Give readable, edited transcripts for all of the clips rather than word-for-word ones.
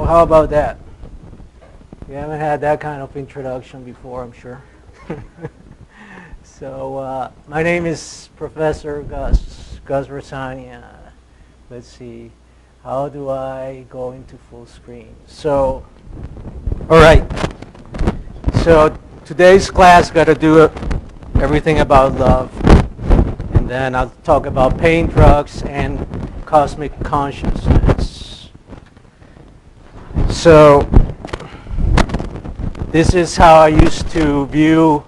So how about that? You haven't had that kind of introduction before, I'm sure. So my name is Professor Gus Rosania. Let's see, how do I go into full screen? So, all right. So today's class got to do everything about love, and then I'll talk about pain drugs and cosmic consciousness. So this is how I used to view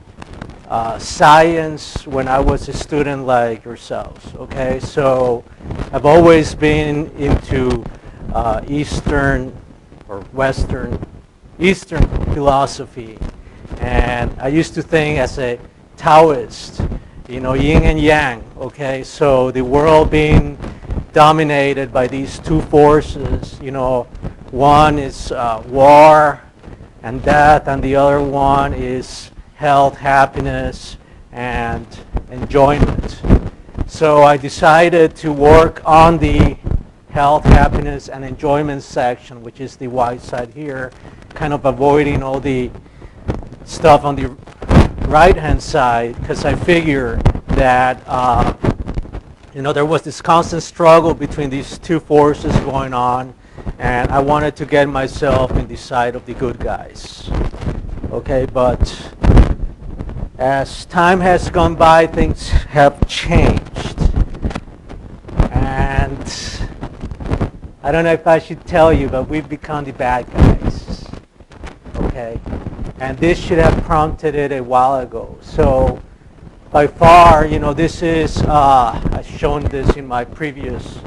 science when I was a student like yourselves, okay? So I've always been into Eastern philosophy, and I used to think as a Taoist, you know, yin and yang, okay? So the world being dominated by these two forces, you know, one is war and death, and the other one is health, happiness, and enjoyment. So I decided to work on the health, happiness, and enjoyment section, which is the white side here, kind of avoiding all the stuff on the right-hand side, because I figured that you know, there was this constant struggle between these two forces going on, and I wanted to get myself in the side of the good guys. Okay, but as time has gone by, things have changed. And I don't know if I should tell you, but we've become the bad guys. Okay? And this should have prompted it a while ago. So by far, you know, this is, I've shown this in my previous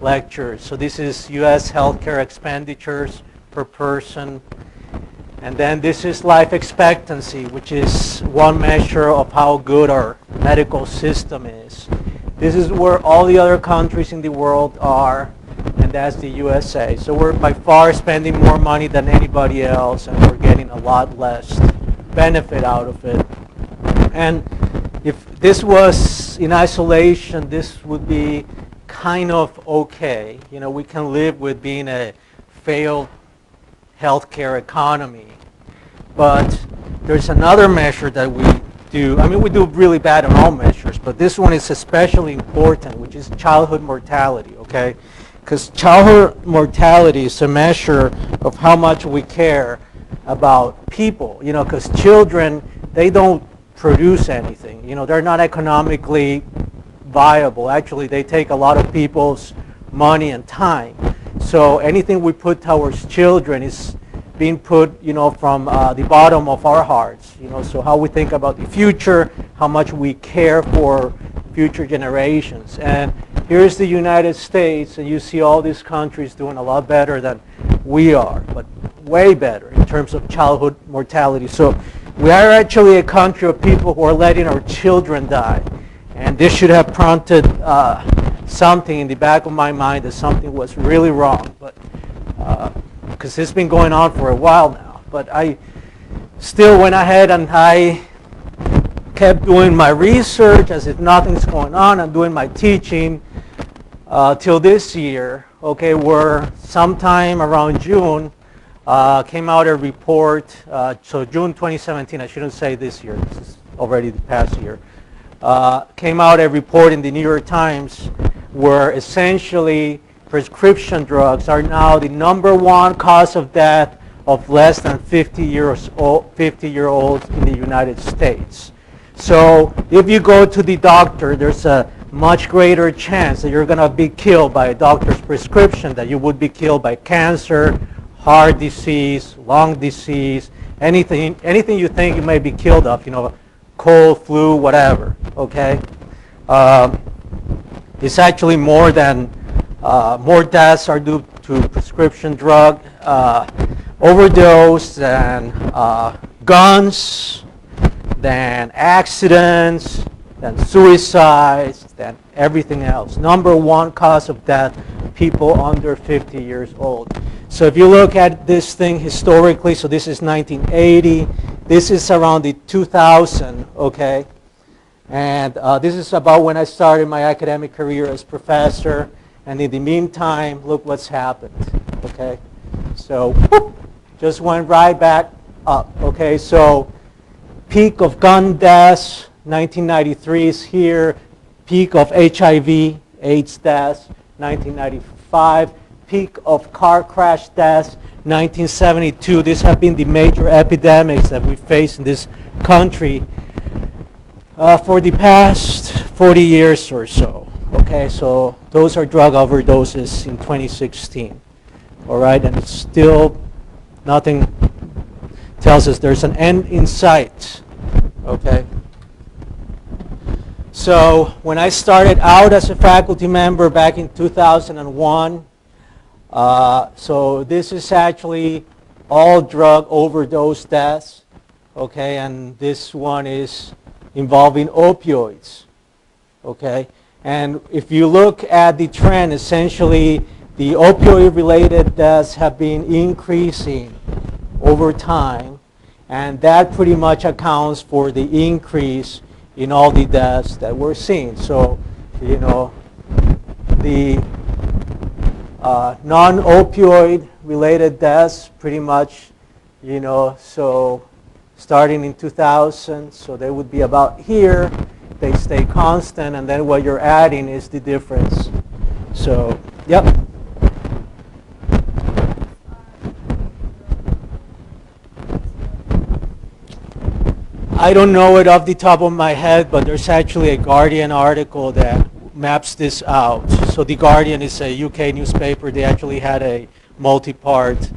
lectures. So this is U.S. healthcare expenditures per person. And then this is life expectancy, which is one measure of how good our medical system is. This is where all the other countries in the world are, and that's the USA. So we're by far spending more money than anybody else, and we're getting a lot less benefit out of it. And if this was in isolation, this would be kind of okay. You know, we can live with being a failed healthcare economy. But there's another measure that we do. I mean, we do really bad on all measures, but this one is especially important, which is childhood mortality, okay? Because childhood mortality is a measure of how much we care about people, you know, because children, they don't produce anything. You know, they're not economically viable. Actually, they take a lot of people's money and time. So anything we put towards children is being put, you know, from the bottom of our hearts, you know, so how we think about the future, how much we care for future generations. And here's the United States, and you see all these countries doing a lot better than we are, but way better in terms of childhood mortality. So we are actually a country of people who are letting our children die. And this should have prompted something in the back of my mind that something was really wrong. But because it's been going on for a while now. But I still went ahead and I kept doing my research as if nothing's going on. I'm doing my teaching till this year, okay, where sometime around June came out a report, so June 2017, I shouldn't say this year, this is already the past year, came out a report in the New York Times where essentially prescription drugs are now the #1 cause of death of less than 50-year-olds in the United States. So if you go to the doctor, there's a much greater chance that you're going to be killed by a doctor's prescription than you would be killed by cancer, heart disease, lung disease, anything you think you may be killed of, you know, cold, flu, whatever, okay? It's actually more deaths are due to prescription drug overdose than guns, than accidents, than suicides, than everything else. #1 cause of death, people under 50 years old. So if you look at this thing historically, so this is 1980, this is around the 2000, okay? And this is about when I started my academic career as professor. And in the meantime, look what's happened, okay? So whoop, just went right back up. Okay, so peak of gun deaths, 1993 is here. Peak of HIV, AIDS deaths, 1995. Peak of car crash deaths, 1972. These have been the major epidemics that we face in this country for the past 40 years or so. Okay, so those are drug overdoses in 2016. All right, and it's still nothing tells us there's an end in sight. Okay. So when I started out as a faculty member back in 2001, so this is actually all drug overdose deaths, okay, and this one is involving opioids, okay. And if you look at the trend, essentially the opioid-related deaths have been increasing over time, and that pretty much accounts for the increase in all the deaths that we're seeing. So, you know, the non-opioid related deaths pretty much, you know, so starting in 2000, so they would be about here, they stay constant, and then what you're adding is the difference. So, yep. I don't know it off the top of my head, but there's actually a Guardian article that maps this out. So the Guardian is a UK newspaper. They actually had a multi-part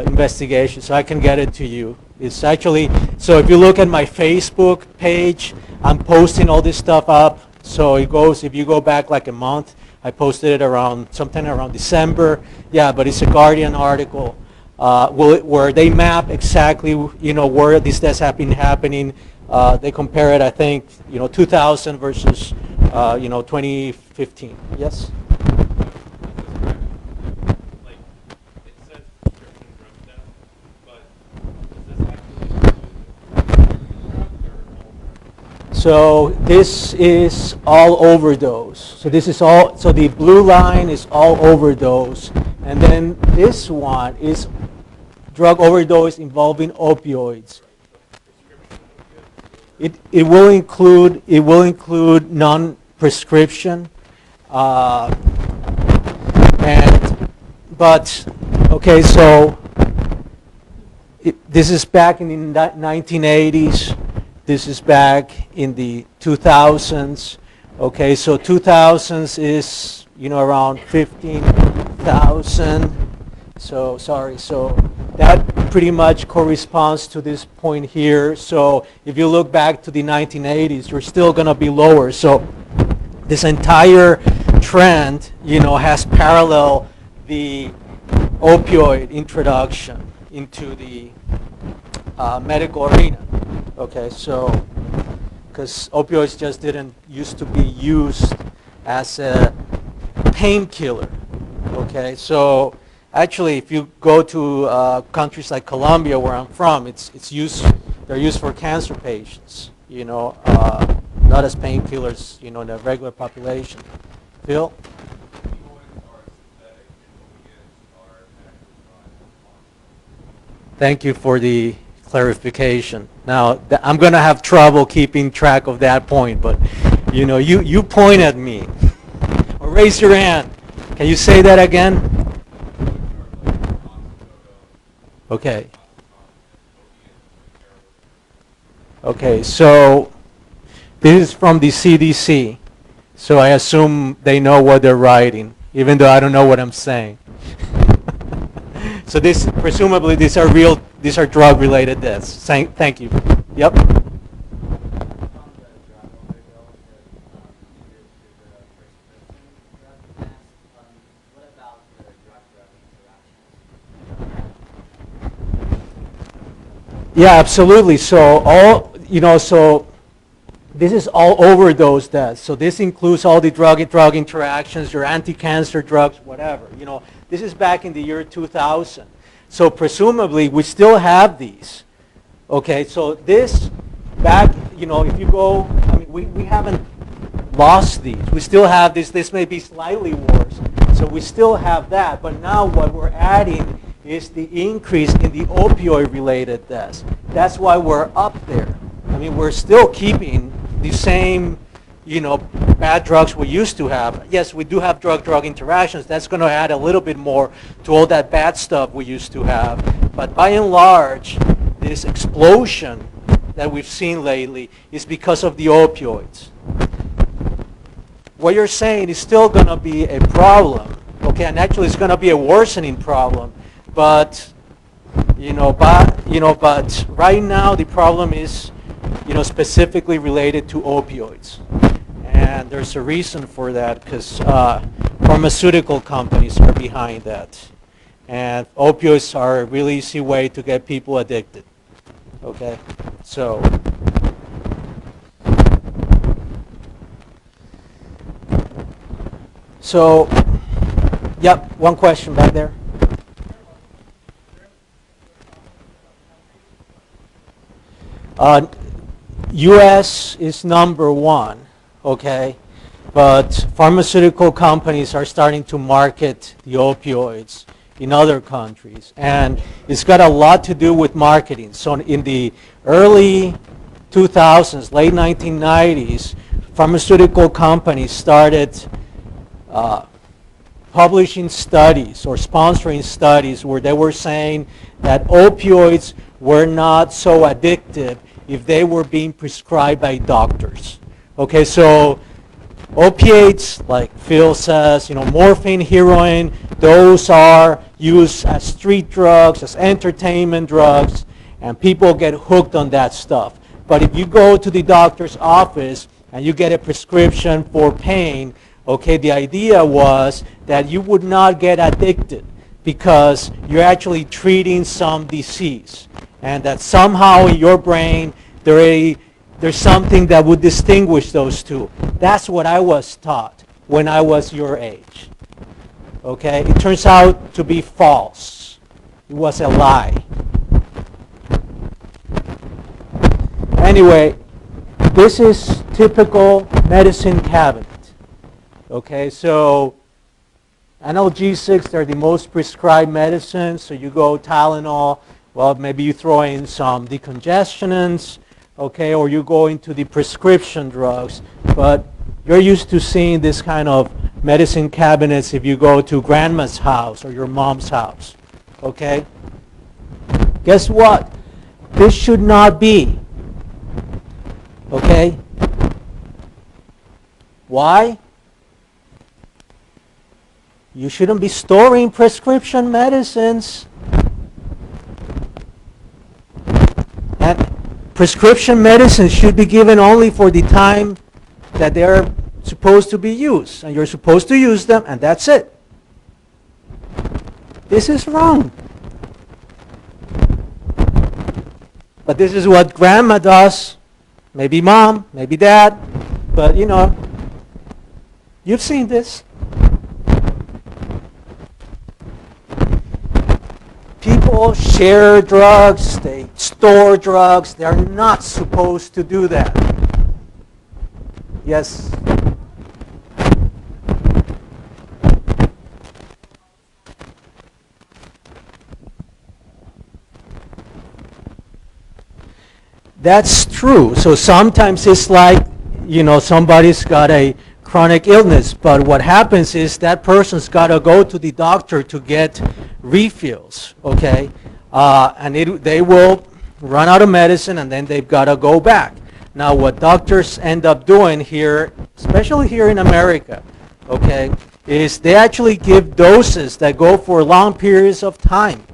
investigation, so I can get it to you. It's actually, so if you look at my Facebook page, I'm posting all this stuff up. So it goes, if you go back like a month, I posted it around, sometime around December. Yeah, but it's a Guardian article. Where they map exactly, you know, where these deaths have been happening. They compare it, I think, you know, 2000 versus, you know, 2015. Yes? Like, it says prescription drug death, but does this actually include So this is all overdose. So this is all, so the blue line is all overdose. And then this one is drug overdose involving opioids. It will include non-prescription, but okay, so this is back in the 1980s. This is back in the 2000s. Okay, so 2000s is, you know, around 15,000. So sorry, so that pretty much corresponds to this point here. So if you look back to the 1980s, you're still going to be lower. So this entire trend, you know, has parallel the opioid introduction into the medical arena. Okay, so because opioids just didn't used to be used as a painkiller. Okay, so actually, if you go to countries like Colombia, where I'm from, they're used for cancer patients, you know, not as painkillers, you know, in the regular population. Phil? Thank you for the clarification. Now, I'm going to have trouble keeping track of that point, but, you know, you point at me or raise your hand. Can you say that again? Okay. Okay, so this is from the CDC. So I assume they know what they're writing, even though I don't know what I'm saying. So this, presumably, these are drug-related deaths. Thank you. Yep. Yeah, absolutely. So so this is all overdose deaths. So this includes all the drug interactions, your anti-cancer drugs, whatever. You know, this is back in the year 2000. So presumably we still have these. Okay, so this back, you know, if you go, I mean, we haven't lost these. We still have this. This may be slightly worse. So we still have that. But now what we're adding is the increase in the opioid-related deaths. That's why we're up there. I mean, we're still keeping the same, bad drugs we used to have. Yes, we do have drug-drug interactions. That's going to add a little bit more to all that bad stuff we used to have. But by and large, this explosion that we've seen lately is because of the opioids. What you're saying is still going to be a problem, okay? And actually, it's going to be a worsening problem. But but right now the problem is, specifically related to opioids. And there's a reason for that because pharmaceutical companies are behind that. And opioids are a really easy way to get people addicted. Okay? So, yep, one question back there. U.S. is number one, okay? But pharmaceutical companies are starting to market the opioids in other countries. And it's got a lot to do with marketing. So in the early 2000s, late 1990s, pharmaceutical companies started publishing studies or sponsoring studies where they were saying that opioids were not so addictive if they were being prescribed by doctors. Okay, so opiates, like Phil says, morphine, heroin, those are used as street drugs, as entertainment drugs, and people get hooked on that stuff. But if you go to the doctor's office and you get a prescription for pain, okay, the idea was that you would not get addicted because you're actually treating some disease. And that somehow in your brain there's something that would distinguish those two. That's what I was taught when I was your age. Okay? It turns out to be false. It was a lie. Anyway, this is typical medicine cabinet. Okay, so analgesics, they're the most prescribed medicines. So you go Tylenol, well, maybe you throw in some decongestants, okay, or you go into the prescription drugs. But you're used to seeing this kind of medicine cabinets if you go to grandma's house or your mom's house, okay? Guess what? This should not be, okay? Why? You shouldn't be storing prescription medicines. And prescription medicines should be given only for the time that they're supposed to be used. And you're supposed to use them, and that's it. This is wrong. But this is what grandma does. Maybe mom, maybe dad. But, you've seen this. People share drugs, they store drugs. They're not supposed to do that. Yes? That's true. So sometimes it's like, somebody's got a chronic illness, but what happens is that person's got to go to the doctor to get refills, okay? And they will run out of medicine, and then they've got to go back. Now, what doctors end up doing here, especially here in America, okay, is they actually give doses that go for long periods of time,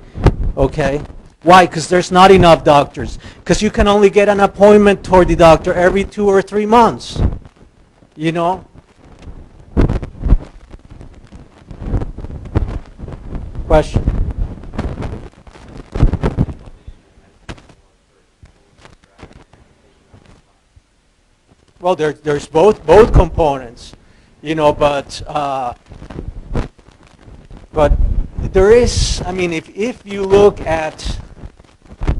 okay? Why? Because there's not enough doctors. Because you can only get an appointment toward the doctor every 2 or 3 months, Question? Well, there's both components, but there is. I mean, if you look at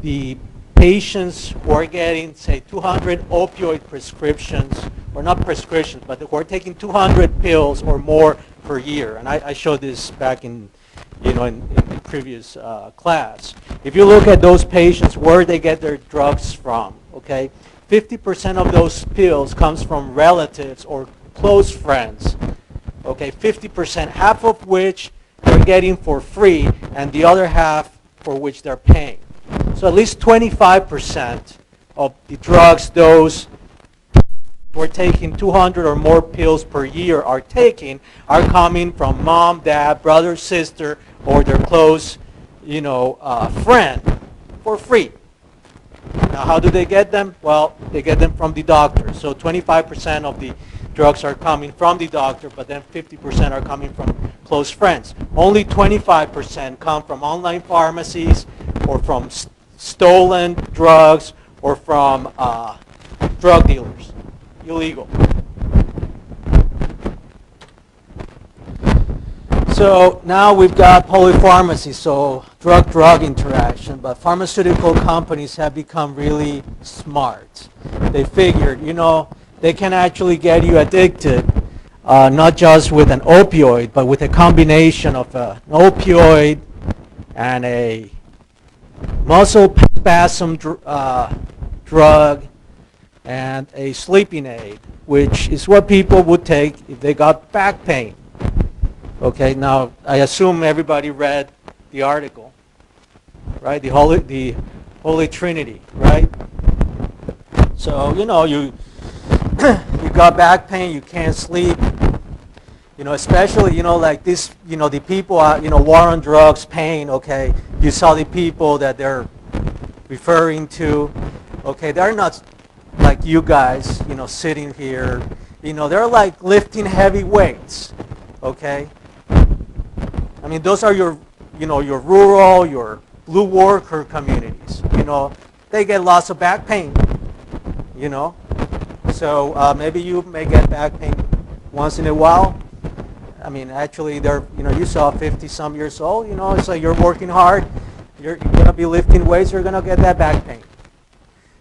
the patients who are getting, say, 200 opioid prescriptions, or not prescriptions, but who are taking 200 pills or more per year, and I showed this back in in previous class. If you look at those patients, where they get their drugs from, okay, 50% of those pills comes from relatives or close friends, okay, 50%, half of which they're getting for free, and the other half for which they're paying. So at least 25% of the drugs those who are taking 200 or more pills per year are coming from mom, dad, brother, sister, or their close, friend for free. Now, how do they get them? Well, they get them from the doctor. So 25% of the drugs are coming from the doctor, but then 50% are coming from close friends. Only 25% come from online pharmacies or from stolen drugs or from drug dealers. Illegal. So now we've got polypharmacy, so drug-drug interaction, but pharmaceutical companies have become really smart. They figured, they can actually get you addicted, not just with an opioid, but with a combination of an opioid and a muscle spasm drug and a sleeping aid, which is what people would take if they got back pain. Okay, now I assume everybody read the article, right? The Holy Trinity, right? So, you got back pain, you can't sleep, especially, like this, the people, war on drugs, pain, okay? You saw the people that they're referring to, okay? They're not like you guys, sitting here, they're like lifting heavy weights, okay? I mean, those are your rural, your blue worker communities, they get lots of back pain, So maybe you may get back pain once in a while. I mean, actually, you saw 50-some years old, so you're working hard, you're going to be lifting weights, you're going to get that back pain.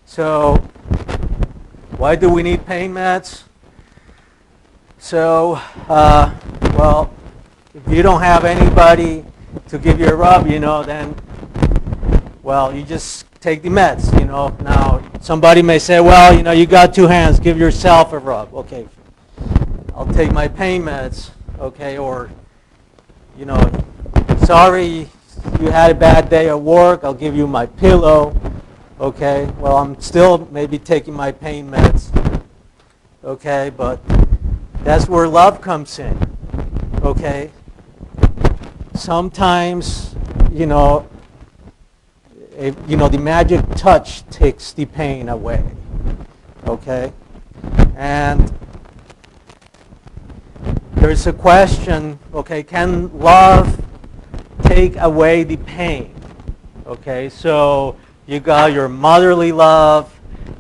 So why do we need pain meds? So, well, if you don't have anybody to give you a rub, then, well, you just take the meds, Now, somebody may say, well, you got two hands, give yourself a rub. Okay, I'll take my pain meds, okay, or, sorry, you had a bad day at work, I'll give you my pillow, okay. Well, I'm still maybe taking my pain meds, okay, but that's where love comes in, okay. Sometimes, the magic touch takes the pain away, okay? And there's a question, okay, can love take away the pain? Okay, so you got your motherly love,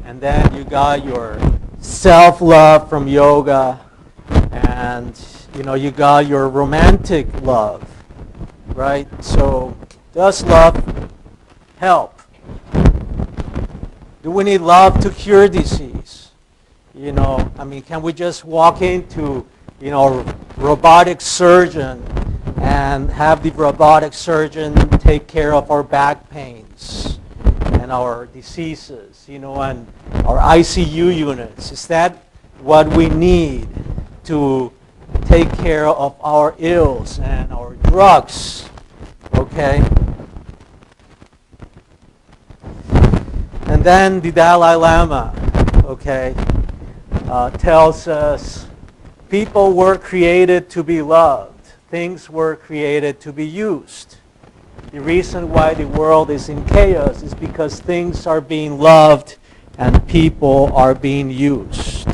and then you got your self-love from yoga, and, you got your romantic love. Right? So, does love help? Do we need love to cure disease? Can we just walk into, a robotic surgeon and have the robotic surgeon take care of our back pains and our diseases, and our ICU units? Is that what we need to take care of our ills and our drugs? Okay. And then the Dalai Lama, okay, tells us people were created to be loved. Things were created to be used. The reason why the world is in chaos is because things are being loved and people are being used.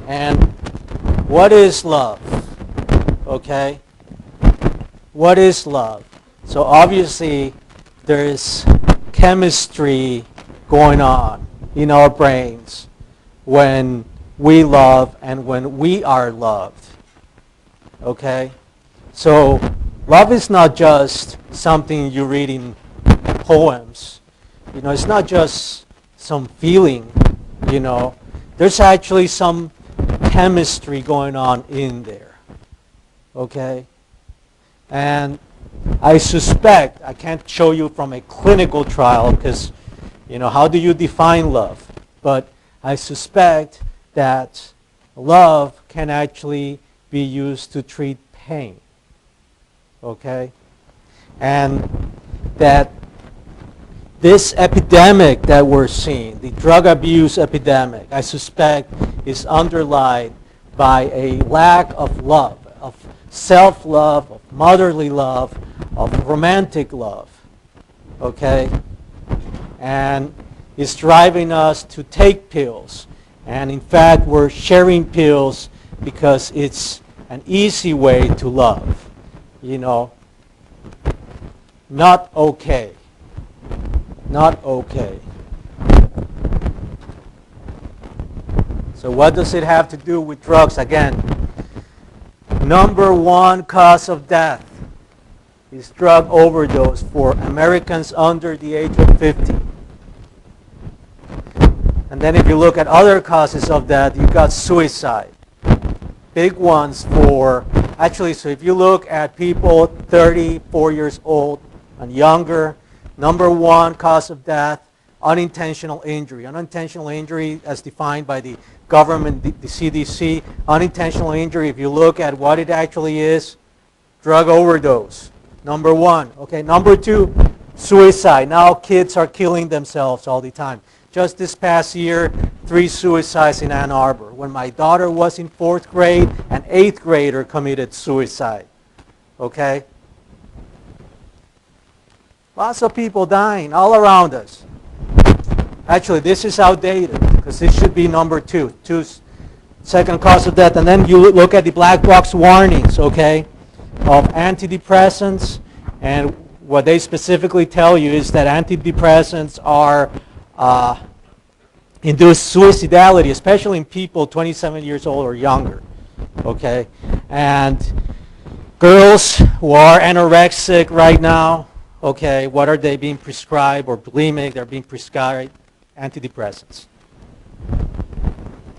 And what is love? Okay? What is love? So obviously there is chemistry going on in our brains when we love and when we are loved. Okay? So love is not just something you read in poems. It's not just some feeling, There's actually some chemistry going on in there. Okay? And I suspect, I can't show you from a clinical trial because, how do you define love? But I suspect that love can actually be used to treat pain. Okay? And that this epidemic that we're seeing, the drug abuse epidemic, I suspect is underlined by a lack of love, of self-love, of motherly love, of romantic love. Okay? And it's driving us to take pills. And in fact, we're sharing pills because it's an easy way to love. Not okay. Not okay. So what does it have to do with drugs? Again, number one cause of death is drug overdose for Americans under the age of 50. And then if you look at other causes of death, you've got suicide. Big ones for, actually, so if you look at people 34 years old and younger, number one cause of death, unintentional injury. Unintentional injury as defined by the government, the CDC. Unintentional injury, if you look at what it actually is, drug overdose. Number one. Okay, number two, suicide. Now kids are killing themselves all the time. Just this past year, 3 suicides in Ann Arbor. When my daughter was in 4th grade, an 8th grader committed suicide. Okay? Lots of people dying all around us. Actually, this is outdated because this should be number 2. Second cause of death. And then you look at the black box warnings, okay, of antidepressants. And what they specifically tell you is that antidepressants are induce suicidality, especially in people 27 years old or younger. Okay? And girls who are anorexic right now, okay, what are they being prescribed, or bulimic? They're being prescribed antidepressants.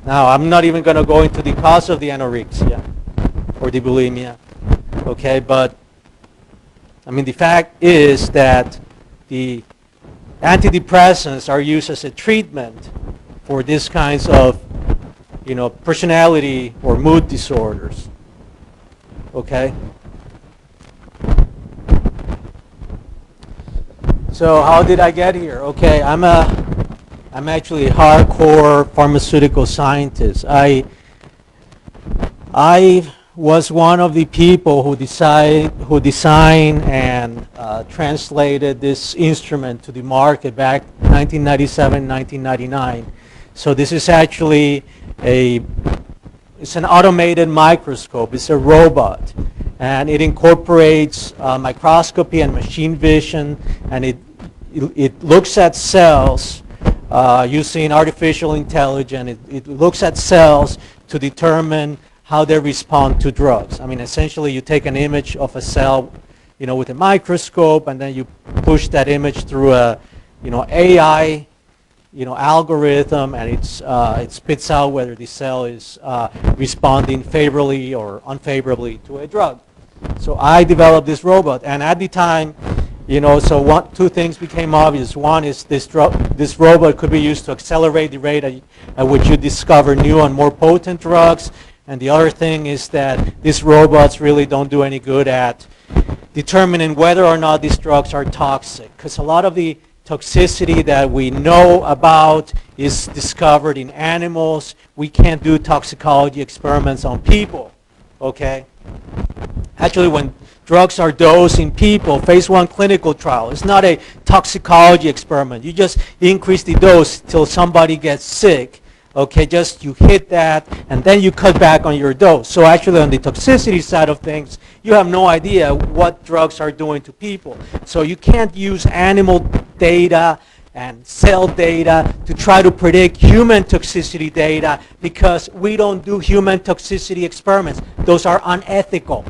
Now, I'm not even going to go into the cause of the anorexia or the bulimia, okay, but I mean, the fact is that the antidepressants are used as a treatment for these kinds of, personality or mood disorders, okay? So how did I get here? Okay, I'm actually a hardcore pharmaceutical scientist. I was one of the people who designed and translated this instrument to the market back 1997, 1999. So this is actually it's an automated microscope. It's a robot. And it incorporates microscopy and machine vision, and it looks at cells using artificial intelligence. It looks at cells to determine how they respond to drugs. I mean, essentially, you take an image of a cell, with a microscope, and then you push that image through a, AI, algorithm, and it spits out whether the cell is responding favorably or unfavorably to a drug. So I developed this robot, and at the time, so two things became obvious. One is this robot could be used to accelerate the rate at which you discover new and more potent drugs. And the other thing is that these robots really don't do any good at determining whether or not these drugs are toxic, because a lot of the toxicity that we know about is discovered in animals. We can't do toxicology experiments on people, okay? Actually, when drugs are dosed in people, phase 1 clinical trial, it's not a toxicology experiment. You just increase the dose till somebody gets sick. Okay, just you hit that, and then you cut back on your dose. So actually, on the toxicity side of things, you have no idea what drugs are doing to people. So you can't use animal data and cell data to try to predict human toxicity data, because we don't do human toxicity experiments. Those are unethical.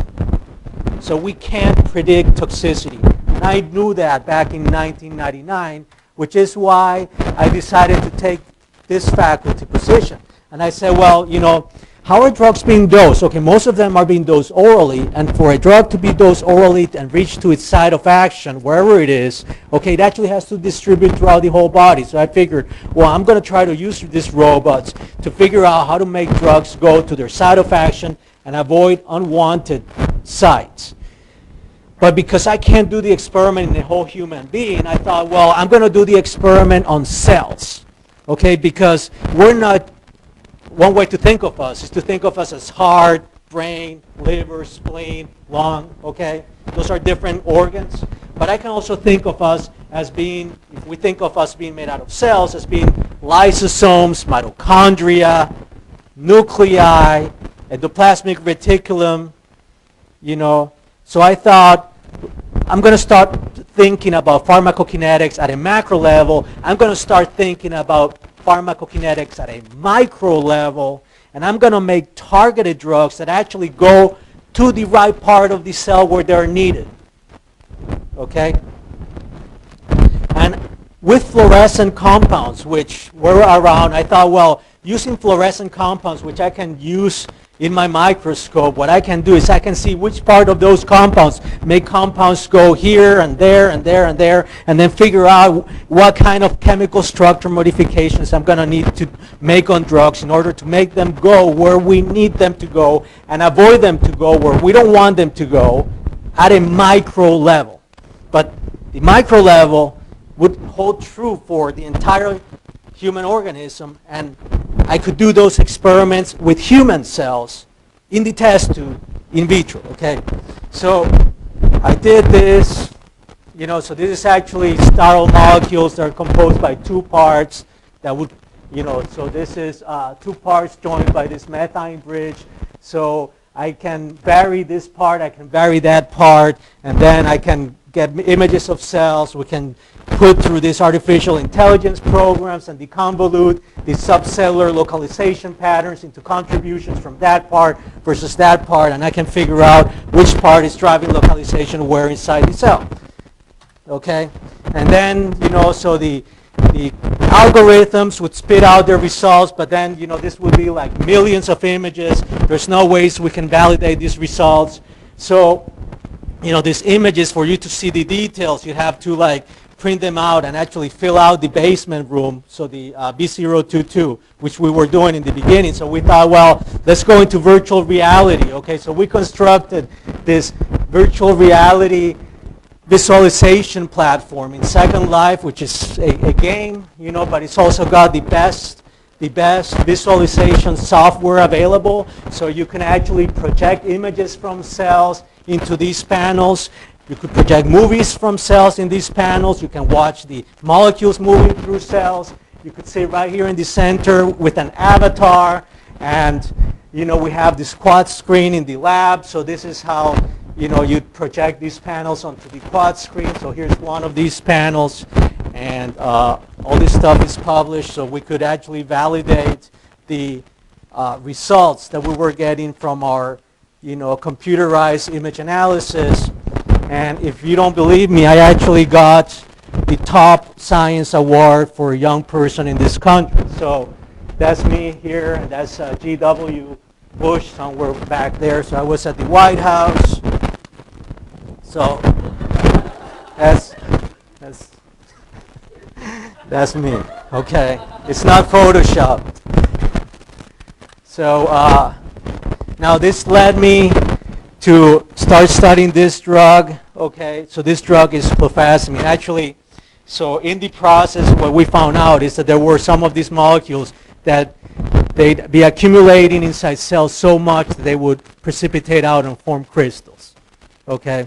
So we can't predict toxicity. And I knew that back in 1999, which is why I decided to take this faculty position. And I said, well, how are drugs being dosed? Okay, most of them are being dosed orally, and for a drug to be dosed orally and reach to its site of action, wherever it is, okay, it actually has to distribute throughout the whole body. So I figured, well, I'm going to try to use these robots to figure out how to make drugs go to their site of action and avoid unwanted sites. But because I can't do the experiment in a whole human being, I thought, well, I'm going to do the experiment on cells, okay, because we're not, one way to think of us is to think of us as heart, brain, liver, spleen, lung, okay? Those are different organs. But I can also think of us as being, if we think of us being made out of cells, as being lysosomes, mitochondria, nuclei, endoplasmic reticulum, you know. So I thought, I'm going to start thinking about pharmacokinetics at a macro level. I'm going to start thinking about pharmacokinetics at a micro level, and I'm going to make targeted drugs that actually go to the right part of the cell where they're needed. Okay? And with fluorescent compounds, which were around, I thought, well, using fluorescent compounds, which I can use in my microscope, what I can do is I can see which part of those compounds make compounds go here and there and there and there, and then figure out what kind of chemical structure modifications I'm going to need to make on drugs in order to make them go where we need them to go and avoid them to go where we don't want them to go at a micro level. But the micro level would hold true for the entire human organism, and I could do those experiments with human cells in the test tube in vitro, okay? So I did this, you know, so this is actually sterile molecules that are composed by two parts that would, you know, so this is two parts joined by this methine bridge. So I can vary this part, I can vary that part, and then I can get images of cells. We can put through these artificial intelligence programs and deconvolute the subcellular localization patterns into contributions from that part versus that part, and I can figure out which part is driving localization where inside the cell. Okay? And then, you know, so the algorithms would spit out their results, but then, you know, this would be like millions of images. There's no ways we can validate these results. So, you know, these images, for you to see the details, you have to like print them out and actually fill out the basement room, so the B022, which we were doing in the beginning. So we thought, well, let's go into virtual reality. Okay, so we constructed this virtual reality visualization platform in Second Life, which is a game, you know, but it's also got the best visualization software available. So you can actually project images from cells into these panels. You could project movies from cells in these panels. You can watch the molecules moving through cells. You could sit right here in the center with an avatar. And, you know, we have this quad screen in the lab. So this is how, you know, you'd project these panels onto the quad screen. So here's one of these panels. And all this stuff is published. So we could actually validate the results that we were getting from our, you know, computerized image analysis. And if you don't believe me, I actually got the top science award for a young person in this country. So that's me here, and that's G.W. Bush somewhere back there. So I was at the White House. So that's me. Okay, it's not photoshopped. So now this led me to start studying this drug. Okay, so this drug is clofazimine. Actually, so in the process, what we found out is that there were some of these molecules that they'd be accumulating inside cells so much that they would precipitate out and form crystals. Okay,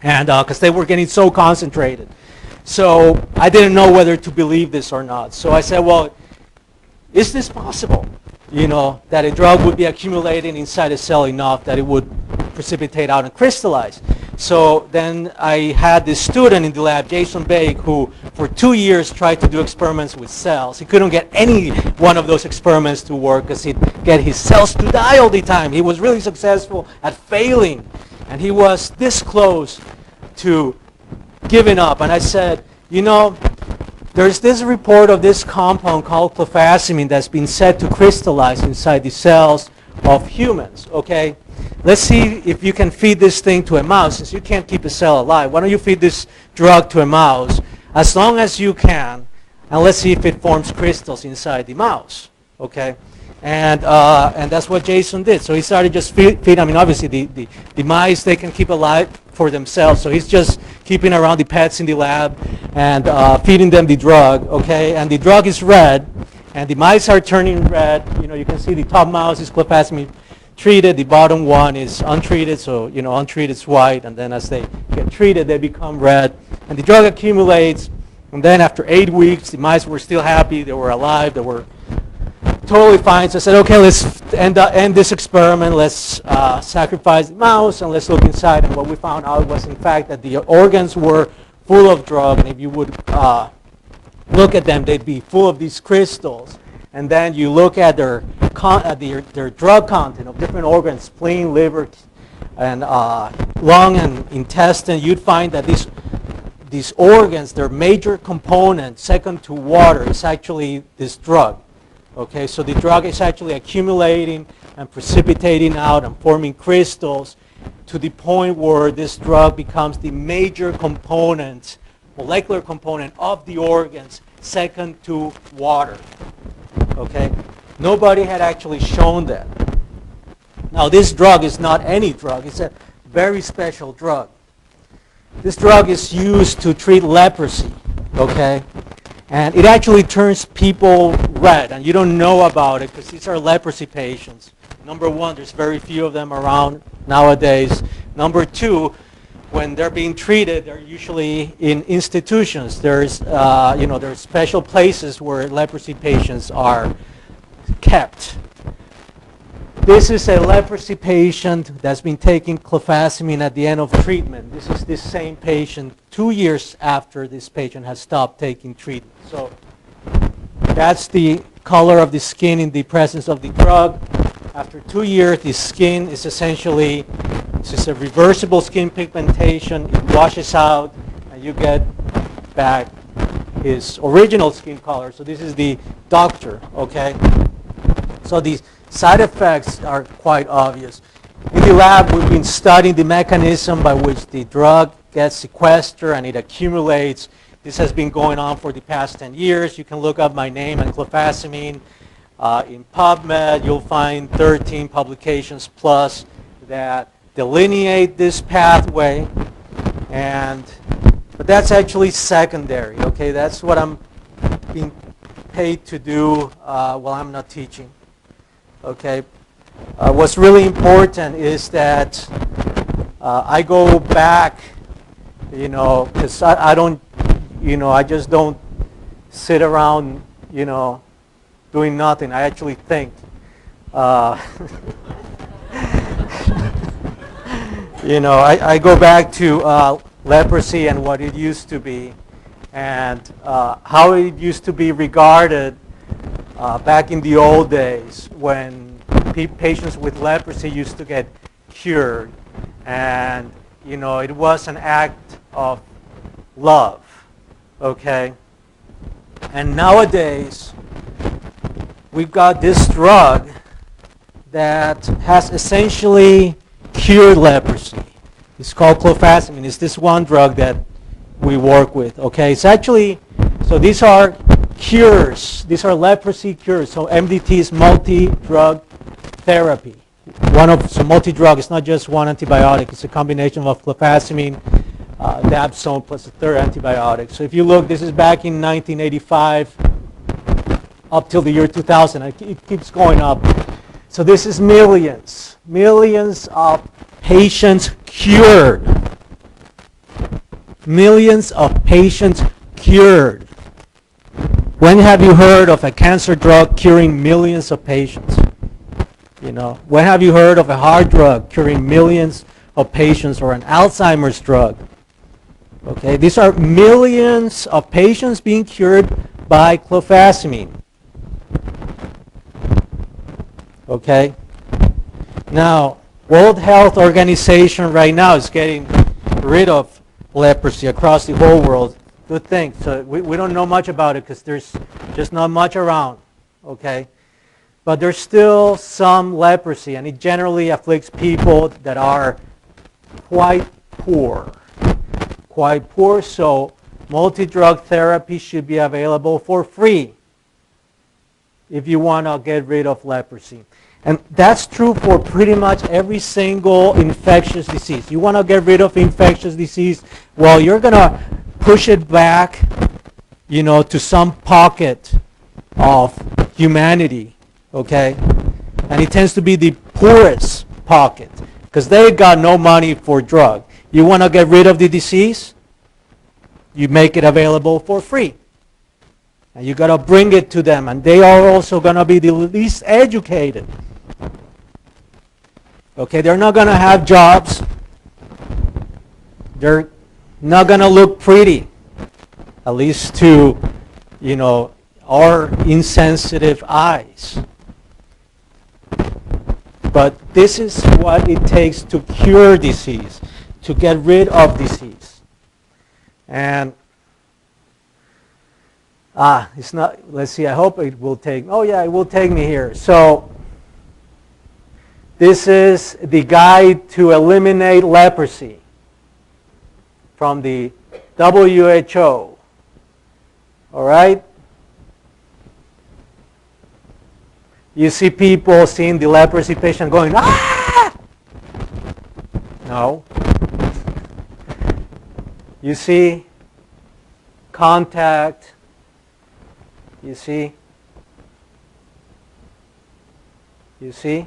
and because they were getting so concentrated. So I didn't know whether to believe this or not. So I said, well, is this possible? You know, that a drug would be accumulating inside a cell enough that it would precipitate out and crystallize. So then I had this student in the lab, Jason Bake, who for 2 years tried to do experiments with cells. He couldn't get any one of those experiments to work because he'd get his cells to die all the time. He was really successful at failing, and he was this close to giving up. And I said, you know, there's this report of this compound called clofazimine that's been said to crystallize inside the cells of humans, okay? Let's see if you can feed this thing to a mouse. Since you can't keep a cell alive, why don't you feed this drug to a mouse as long as you can, and let's see if it forms crystals inside the mouse, okay? And that's what Jason did. So he started just feeding. I mean, obviously the mice, they can keep alive for themselves. So he's just keeping around the pets in the lab and feeding them the drug, okay? And the drug is red, and the mice are turning red. You know, you can see the top mouse is clofazimine treated, the bottom one is untreated. So, you know, untreated is white, and then as they get treated, they become red. And the drug accumulates, and then after 8 weeks, the mice were still happy. They were alive. They were totally fine. So I said, okay, let's end this experiment. Let's sacrifice the mouse and let's look inside. And what we found out was, in fact, that the organs were full of drug. And if you would look at them, they'd be full of these crystals. And then you look at their drug content of different organs, spleen, liver, and lung and intestine. You'd find that these organs, their major component, second to water, is actually this drug. Okay, so the drug is actually accumulating and precipitating out and forming crystals to the point where this drug becomes the major component, molecular component of the organs, second to water. Okay, nobody had actually shown that. Now, this drug is not any drug. It's a very special drug. This drug is used to treat leprosy. Okay. And it actually turns people red, and you don't know about it because these are leprosy patients. Number one, there's very few of them around nowadays. Number two, when they're being treated, they're usually in institutions. There's special places where leprosy patients are kept. This is a leprosy patient that's been taking clofazimine at the end of treatment. This is this same patient 2 years after this patient has stopped taking treatment. So that's the color of the skin in the presence of the drug. After 2 years, the skin is essentially, this is a reversible skin pigmentation. It washes out, and you get back his original skin color. So this is the doctor, okay? So these side effects are quite obvious. In the lab, we've been studying the mechanism by which the drug gets sequestered and it accumulates. This has been going on for the past 10 years. You can look up my name and clofazimine in PubMed. You'll find 13 publications plus that delineate this pathway. But that's actually secondary, okay? That's what I'm being paid to do while I'm not teaching. Okay, what's really important is that I go back, you know, because I don't, you know, I just don't sit around, you know, doing nothing. I actually think. You know, I go back to leprosy and what it used to be, and how it used to be regarded back in the old days when patients with leprosy used to get cured. And, you know, it was an act of love, okay? And nowadays, we've got this drug that has essentially cured leprosy. It's called clofazimine. It's this one drug that we work with, okay? It's actually, so these are cures. These are leprosy cures. So MDT is multi-drug therapy. So multi-drug, it's not just one antibiotic. It's a combination of clofazimine, dapsone plus a third antibiotic. So if you look, this is back in 1985 up till the year 2000. It keeps going up. So this is millions of patients cured. Millions of patients cured. When have you heard of a cancer drug curing millions of patients? You know, when have you heard of a heart drug curing millions of patients, or an Alzheimer's drug? Okay, these are millions of patients being cured by clofazimine. Okay? Now, World Health Organization right now is getting rid of leprosy across the whole world. Good thing. So we don't know much about it because there's just not much around, okay? But there's still some leprosy, and it generally afflicts people that are quite poor. Quite poor, so multi-drug therapy should be available for free if you want to get rid of leprosy. And that's true for pretty much every single infectious disease. You want to get rid of infectious disease, well, you're going to push it back, to some pocket of humanity, okay? And it tends to be the poorest pocket because they got no money for drug. You want to get rid of the disease? You make it available for free. And you got to bring it to them, and they are also going to be the least educated. Okay, they're not going to have jobs. They're not going to look pretty, at least to, our insensitive eyes. But this is what it takes to cure disease, to get rid of disease. And it's not, let's see, I hope it will take, oh yeah, it will take me here. So this is the guide to eliminate leprosy from the WHO. All right? You see people seeing the leprosy patient going, ah! No. You see contact. You see? You see?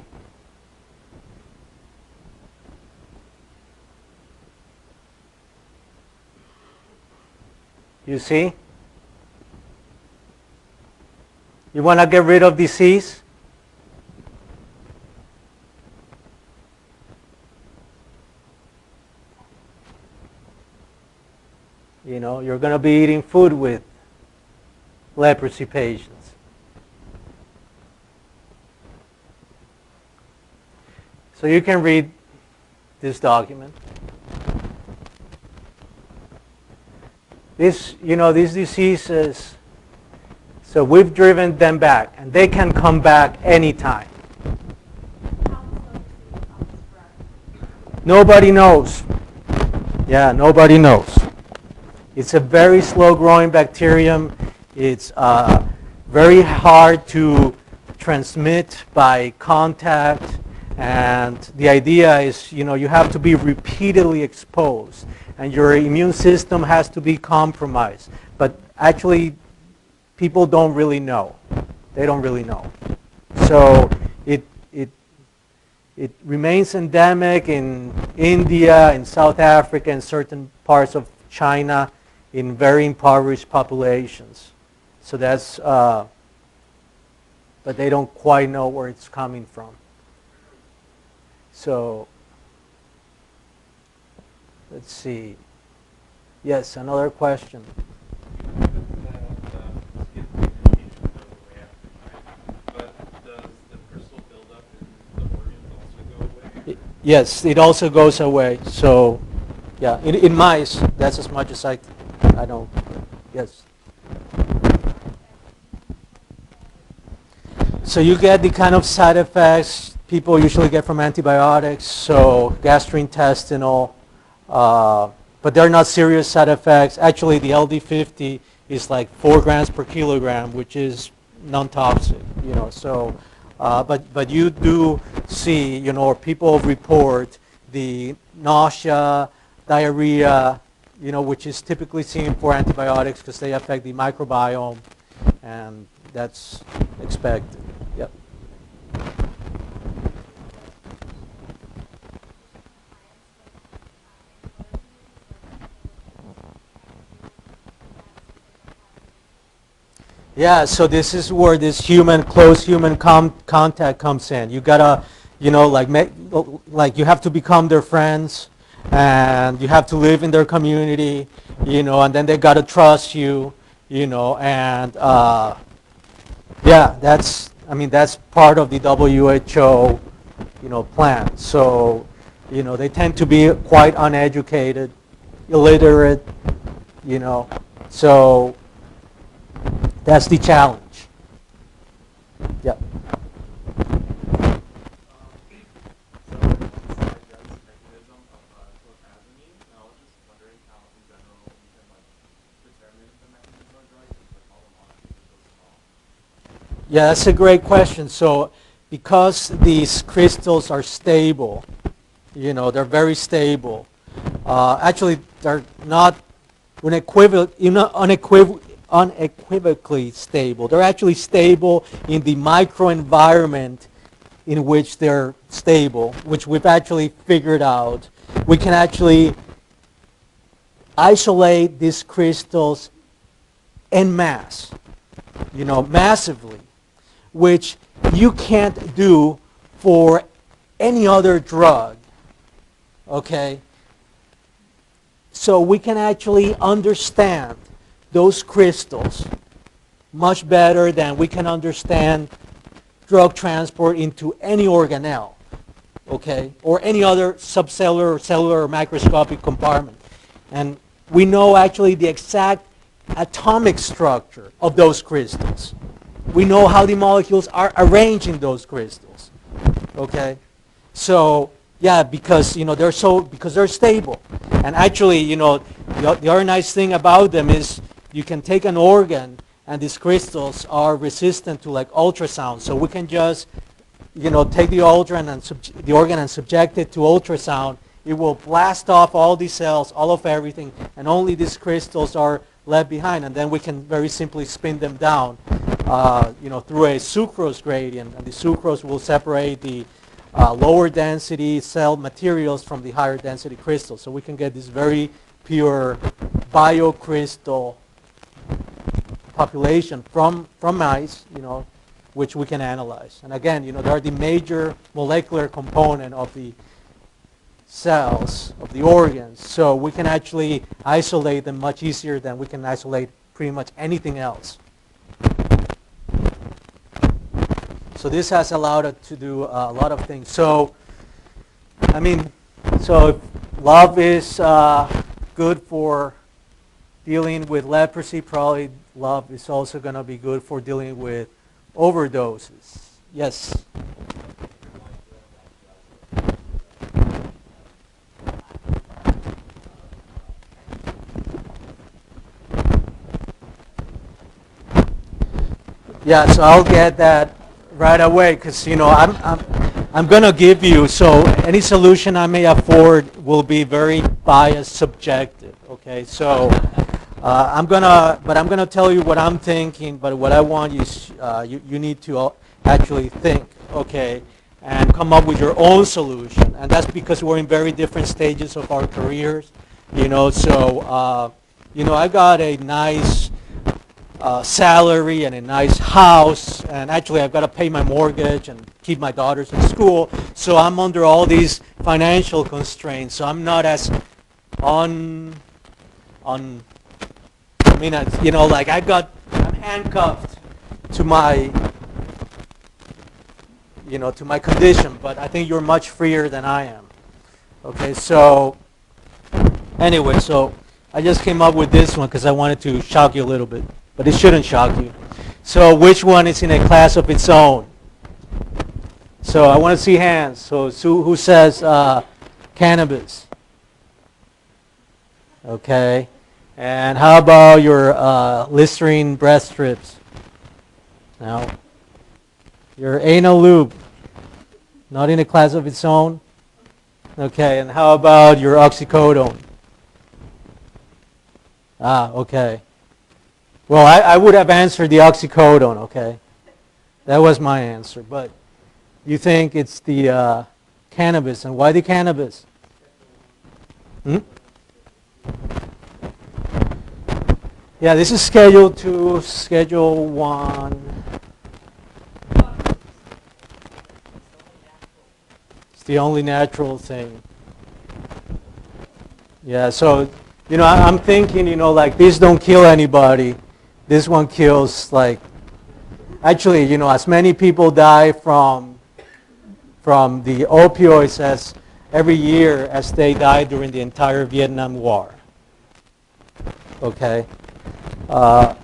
You see? You want to get rid of disease? You're going to be eating food with leprosy patients. So you can read this document. These diseases, so we've driven them back, and they can come back anytime. Nobody knows. Yeah, nobody knows. It's a very slow-growing bacterium. It's very hard to transmit by contact, and the idea is, you have to be repeatedly exposed, and your immune system has to be compromised. But actually, people don't really know. They don't really know. So it remains endemic in India, in South Africa, and certain parts of China, in very impoverished populations. So that's, but they don't quite know where it's coming from. So, let's see. Yes, another question. Yes, it also goes away. So, yeah, in mice, that's as much as I don't. Yes. So you get the kind of side effects people usually get from antibiotics. So gastrointestinal, but they're not serious side effects. Actually, the LD50 is like 4 grams per kilogram, which is non-toxic. So. But you do see, people report the nausea, diarrhea, which is typically seen for antibiotics because they affect the microbiome, and that's expected. Yep. Yeah, so this is where this close human contact comes in. You gotta, like you have to become their friends, and you have to live in their community, and then they gotta trust you, and yeah, that's part of the WHO, plan. So, they tend to be quite uneducated, illiterate, So that's the challenge. Yeah. So besides this mechanism of clorphasmin, I was just wondering how, in general, we can like determine if the mechanism of drugs is like all the molecules are so small. Yeah, that's a great question. So because these crystals are stable, you know, they're very stable. Actually, they're not unequivocally stable. They're actually stable in the microenvironment in which they're stable, which we've actually figured out. We can actually isolate these crystals en masse, you know, massively, which you can't do for any other drug, okay? So we can actually understand those crystals much better than we can understand drug transport into any organelle, okay, or any other subcellular or cellular or microscopic compartment. And we know actually the exact atomic structure of those crystals. We know how the molecules are arranged in those crystals, okay? So yeah, because you know they're stable, and actually you know the other nice thing about them is you can take an organ and these crystals are resistant to like ultrasound, so we can just you know take the organ and subject it to ultrasound. It will blast off all these cells, all of everything, and only these crystals are left behind, and then we can very simply spin them down, you know, through a sucrose gradient, and the sucrose will separate the lower density cell materials from the higher density crystals. So we can get this very pure biocrystal population from mice, you know, which we can analyze. And again, you know, they are the major molecular component of the cells, of the organs. So we can actually isolate them much easier than we can isolate pretty much anything else. So this has allowed us to do a lot of things. So, I mean, so if love is good for dealing with leprosy, probably love is also going to be good for dealing with overdoses. Yes? Yeah, so I'll get that right away because, you know, I'm going to give you, so any solution I may afford will be very biased, subjective, okay? So I'm going to tell you what I'm thinking, but what I want you need to actually think, okay, and come up with your own solution. And that's because we're in very different stages of our careers, you know, so, you know, I got a nice salary and a nice house, and actually I've got to pay my mortgage and keep my daughters in school, so I'm under all these financial constraints, so I'm not as I mean, you know, like I'm handcuffed to my, you know, to my condition, but I think you're much freer than I am. Okay, so anyway, so I just came up with this one because I wanted to shock you a little bit. But it shouldn't shock you. So which one is in a class of its own? So I want to see hands. So who says cannabis? Okay. And how about your Listerine breast strips? No. Your anal lube? Not in a class of its own? Okay. And how about your oxycodone? Ah, okay. Well, I would have answered the oxycodone, okay? That was my answer. But you think it's the cannabis. And why the cannabis? Yeah, this is Schedule 2, Schedule 1. It's the only natural thing. Yeah, so, you know, I'm thinking, you know, like these don't kill anybody. This one kills, like, actually, you know, as many people die from the opioids as every year as they died during the entire Vietnam War. Okay? So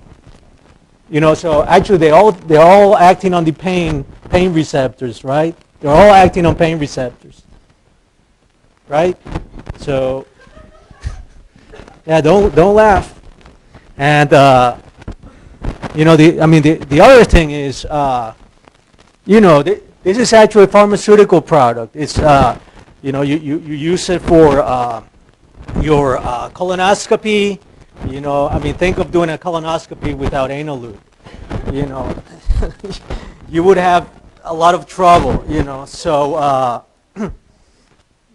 actually they're all acting on the pain receptors, right? They're all acting on pain receptors, right? So yeah, don't laugh. And the other thing is, this is actually a pharmaceutical product. It's you use it for your colonoscopy. Think of doing a colonoscopy without anal lube. You would have a lot of trouble. So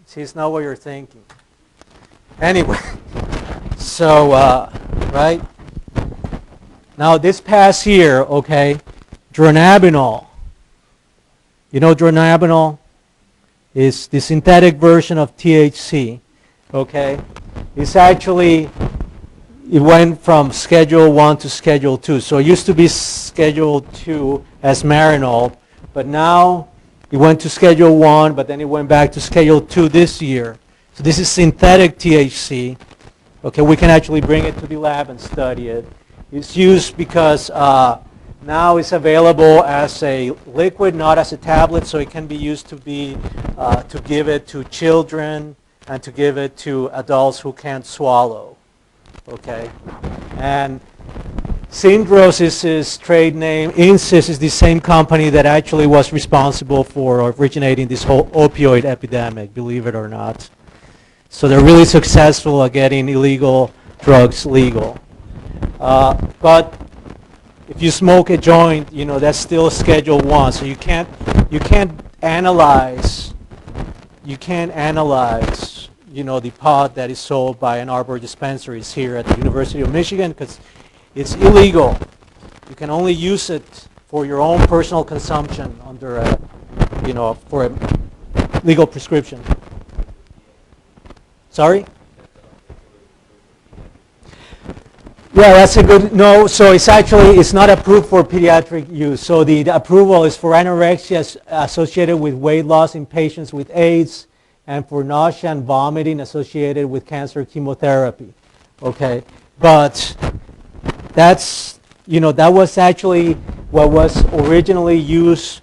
see, it's not what you're thinking. Anyway, so right now this past year, okay, dronabinol. Dronabinol is the synthetic version of THC. Okay, it's actually. It went from Schedule 1 to Schedule 2. So it used to be Schedule 2 as Marinol, but now it went to Schedule 1, but then it went back to Schedule 2 this year. So this is synthetic THC. Okay, we can actually bring it to the lab and study it. It's used because now it's available as a liquid, not as a tablet, so it can be used to give it to children and to give it to adults who can't swallow. Okay, and Syndros is his trade name. Insys is the same company that actually was responsible for originating this whole opioid epidemic, believe it or not. So they're really successful at getting illegal drugs legal. But if you smoke a joint, that's still Schedule 1. So you can't analyze the pot that is sold by Ann Arbor dispensaries here at the University of Michigan because it's illegal. You can only use it for your own personal consumption under for a legal prescription. Sorry? Yeah, that's a good, no, so it's not approved for pediatric use. So the approval is for anorexia associated with weight loss in patients with AIDS, and for nausea and vomiting associated with cancer chemotherapy. Okay, but that was actually what was originally used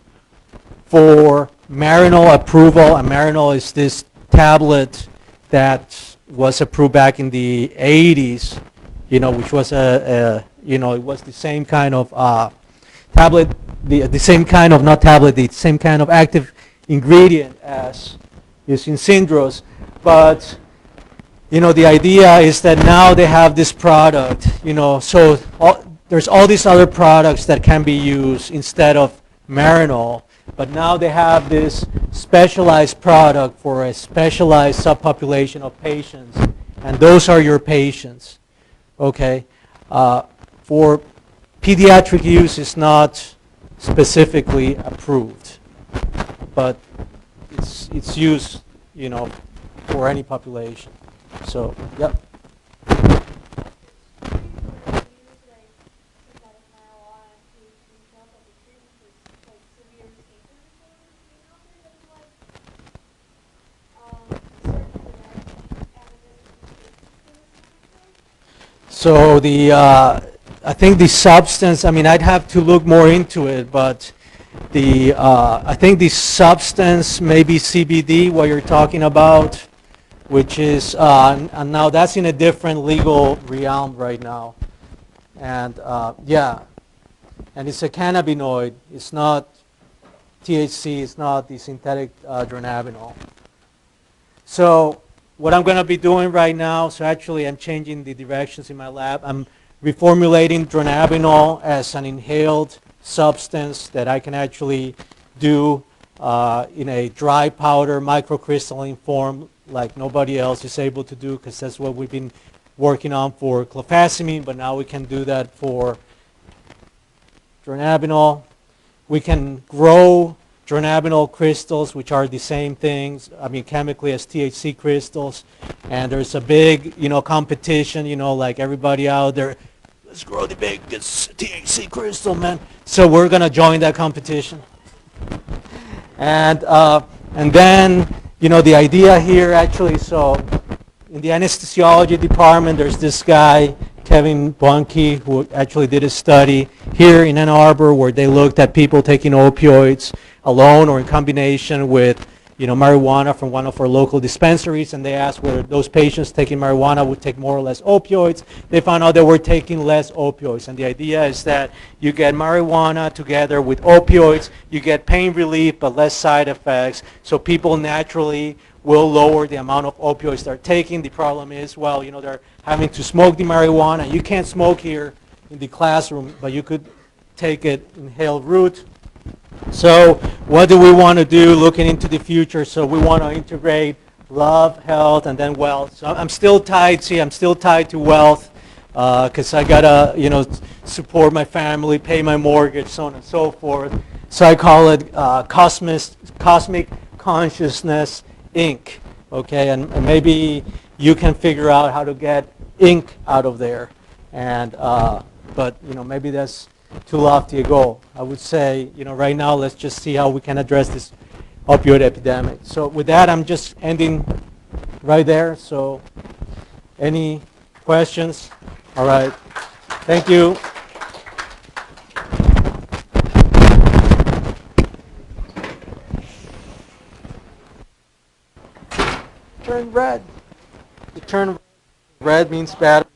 for Marinol approval, and Marinol is this tablet that was approved back in the 80s, which was it was the same kind of tablet, the same kind of, not tablet, the same kind of active ingredient as is in Syndros, but the idea is that now they have this product, so there's all these other products that can be used instead of Marinol, but now they have this specialized product for a specialized subpopulation of patients, and those are your patients, okay? For pediatric use, it's not specifically approved, but it's used, for any population. So, yep. So I think the substance, I'd have to look more into it, but I think the substance may be CBD, what you're talking about, which is, and now that's in a different legal realm right now. And yeah, and it's a cannabinoid. It's not THC, it's not the synthetic dronabinol. So what I'm going to be doing right now, so actually I'm changing the directions in my lab. I'm reformulating dronabinol as an inhaled substance that I can actually do in a dry powder microcrystalline form like nobody else is able to do, because that's what we've been working on for clofazimine, but now we can do that for dronabinol. We can grow dronabinol crystals, which are the same things, chemically as THC crystals, and there's a big, competition, like everybody out there, let's grow the biggest THC crystal, man. So we're going to join that competition. And then, the idea here actually, so in the anesthesiology department, there's this guy, Kevin Bunke, who actually did a study here in Ann Arbor where they looked at people taking opioids alone or in combination with marijuana from one of our local dispensaries, and they asked whether those patients taking marijuana would take more or less opioids. They found out they were taking less opioids, and the idea is that you get marijuana together with opioids, you get pain relief but less side effects, so people naturally will lower the amount of opioids they're taking. The problem is, well, they're having to smoke the marijuana. You can't smoke here in the classroom, but you could take it inhaled route. So what do we want to do looking into the future? So we want to integrate love, health, and then wealth. So I'm still tied to wealth because I got to, support my family, pay my mortgage, so on and so forth. So I call it Cosmic Consciousness, Inc. Okay, and maybe you can figure out how to get ink out of there. And but maybe that's too lofty a goal. I would say, right now, let's just see how we can address this opioid epidemic. So with that, I'm just ending right there. So any questions? All right. Thank you. Turn red. To turn red means bad.